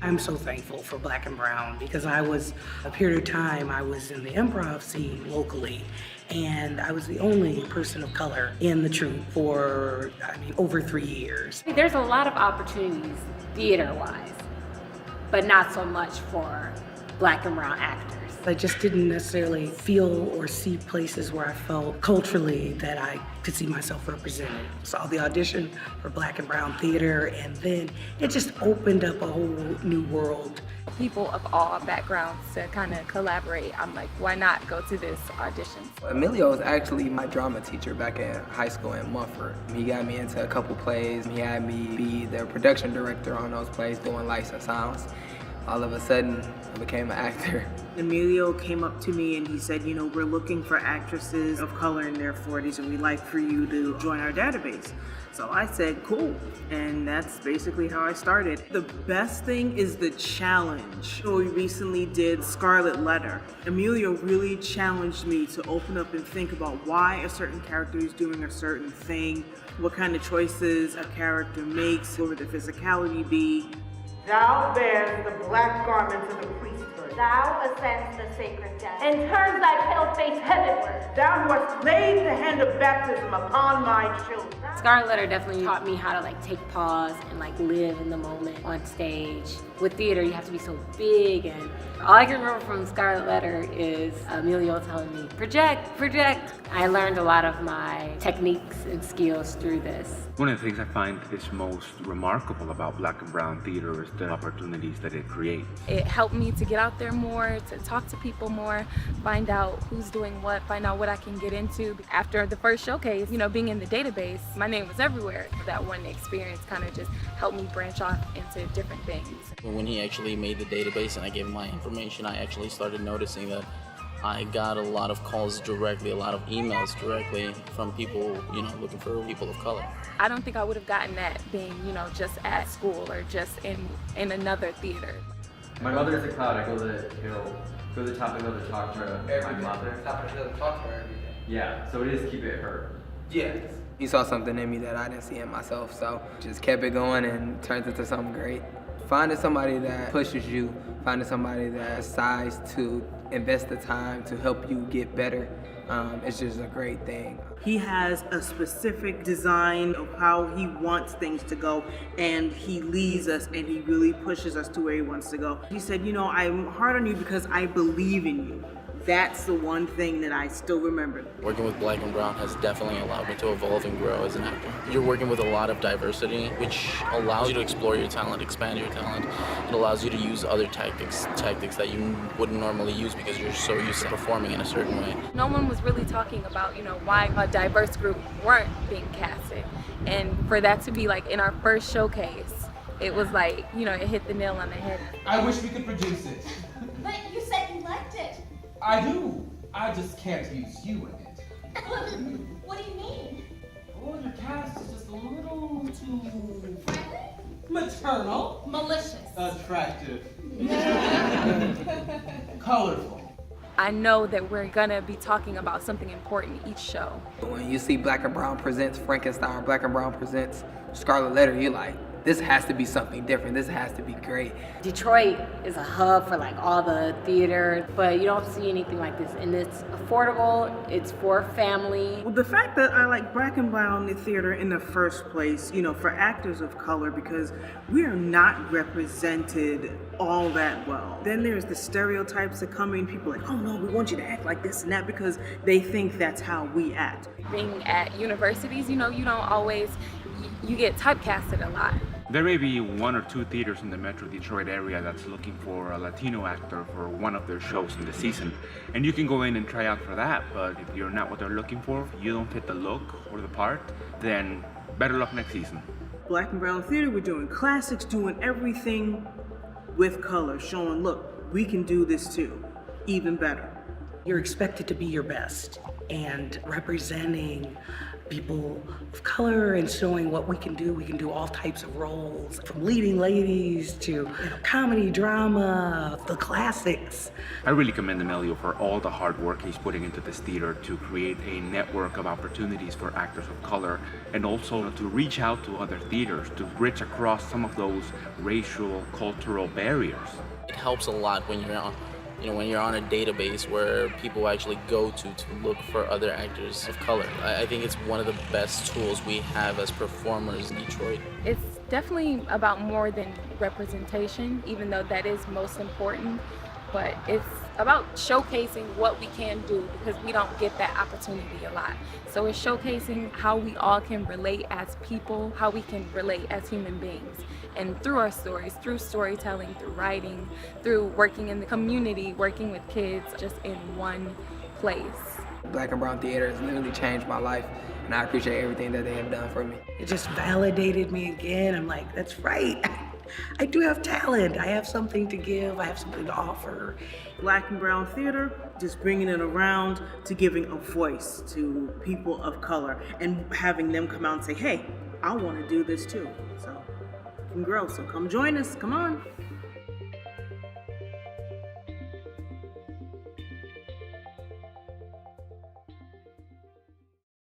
I'm so thankful for Black and Brown because a period of time, I was in the improv scene locally, and I was the only person of color in the troupe for, over 3 years. There's a lot of opportunities theater-wise, but not so much for Black and brown actors. I just didn't necessarily feel or see places where I felt culturally that I could see myself represented. Saw the audition for Black and Brown Theater, and then it just opened up a whole new world. People of all backgrounds to kind of collaborate. I'm like, why not go to this audition? Emilio was actually my drama teacher back in high school in Mumford. He got me into a couple plays. He had me be the production director on those plays doing lights and sounds. All of a sudden, I became an actor. Emilio came up to me and he said, you know, we're looking for actresses of color in their 40s and we'd like for you to join our database. So I said, cool. And that's basically how I started. The best thing is the challenge. So we recently did Scarlet Letter. Emilio really challenged me to open up and think about why a certain character is doing a certain thing, what kind of choices a character makes, what would the physicality be. Thou bears the black garments of the priesthood. Thou ascends the sacred death, and turns thy pale face heavenward. Thou who hast laid the hand of baptism upon my children. Scarlet Letter definitely taught me how to take pause and live in the moment on stage. With theater, you have to be so big, and all I can remember from Scarlet Letter is Emilio telling me, project, project. I learned a lot of my techniques and skills through this. One of the things I find is most remarkable about Black and Brown theater is the opportunities that it creates. It helped me to get out there more, to talk to people more, find out who's doing what, find out what I can get into. After the first showcase, being in the database, my name was everywhere. That one experience kind of just helped me branch off into different things. When he actually made the database and I gave him my information, I actually started noticing that I got a lot of calls directly, a lot of emails directly from people, looking for people of color. I don't think I would have gotten that being, just at school or just in another theater. My mother is a cloud. I go to the hill, go to the top of the hill to talk to my mother. Top of the hill to talk to her every day. Yeah, so it is keep it her. Yes. He saw something in me that I didn't see in myself, so just kept it going and turned into something great. Finding somebody that pushes you, finding somebody that decides to invest the time to help you get better, it's just a great thing. He has a specific design of how he wants things to go, and he leads us and he really pushes us to where he wants to go. He said, I'm hard on you because I believe in you. That's the one thing that I still remember. Working with Black and Brown has definitely allowed me to evolve and grow as an actor. You're working with a lot of diversity, which allows you to explore your talent, expand your talent. It allows you to use other tactics that you wouldn't normally use because you're so used to performing in a certain way. No one was really talking about, why a diverse group weren't being casted. And for that to be in our first showcase, it was it hit the nail on the head. I wish we could produce it. But you said you liked it. I do. I just can't use you in it. What do you mean? Well, your cast is just a little too... Friendly? Maternal. Malicious. Attractive. Colorful. I know that we're gonna be talking about something important each show. When you see Black and Brown presents Frankenstein, Black and Brown presents Scarlet Letter, you're like, this has to be something different. This has to be great. Detroit is a hub for all the theater, but you don't see anything like this. And it's affordable, it's for family. Well, the fact that I like Black and Brown theater in the first place, for actors of color, because we are not represented all that well. Then there's the stereotypes that come in. People are like, oh no, we want you to act like this and that because they think that's how we act. Being at universities, you don't always, you get typecasted a lot. There may be 1 or 2 theaters in the Metro Detroit area that's looking for a Latino actor for one of their shows in the season. And you can go in and try out for that, but if you're not what they're looking for, if you don't fit the look or the part, then better luck next season. Black and Brown Theater, we're doing classics, doing everything with color, showing, look, we can do this too, even better. You're expected to be your best, and representing people of color and showing what we can do. We can do all types of roles, from leading ladies to comedy, drama, the classics. I really commend Emilio for all the hard work he's putting into this theater to create a network of opportunities for actors of color, and also to reach out to other theaters to bridge across some of those racial, cultural barriers. It helps a lot when you're on, when you're on a database where people actually go to look for other actors of color. I think it's one of the best tools we have as performers in Detroit. It's definitely about more than representation, even though that is most important, but it's about showcasing what we can do because we don't get that opportunity a lot. So it's showcasing how we all can relate as people, how we can relate as human beings. And through our stories, through storytelling, through writing, through working in the community, working with kids just in one place. Black and Brown Theater has literally changed my life, and I appreciate everything that they have done for me. It just validated me again. I'm like, that's right. I do have talent. I have something to give. I have something to offer. Black and Brown Theater, just bringing it around to giving a voice to people of color and having them come out and say, hey, I want to do this too. So it can grow. So come join us. Come on.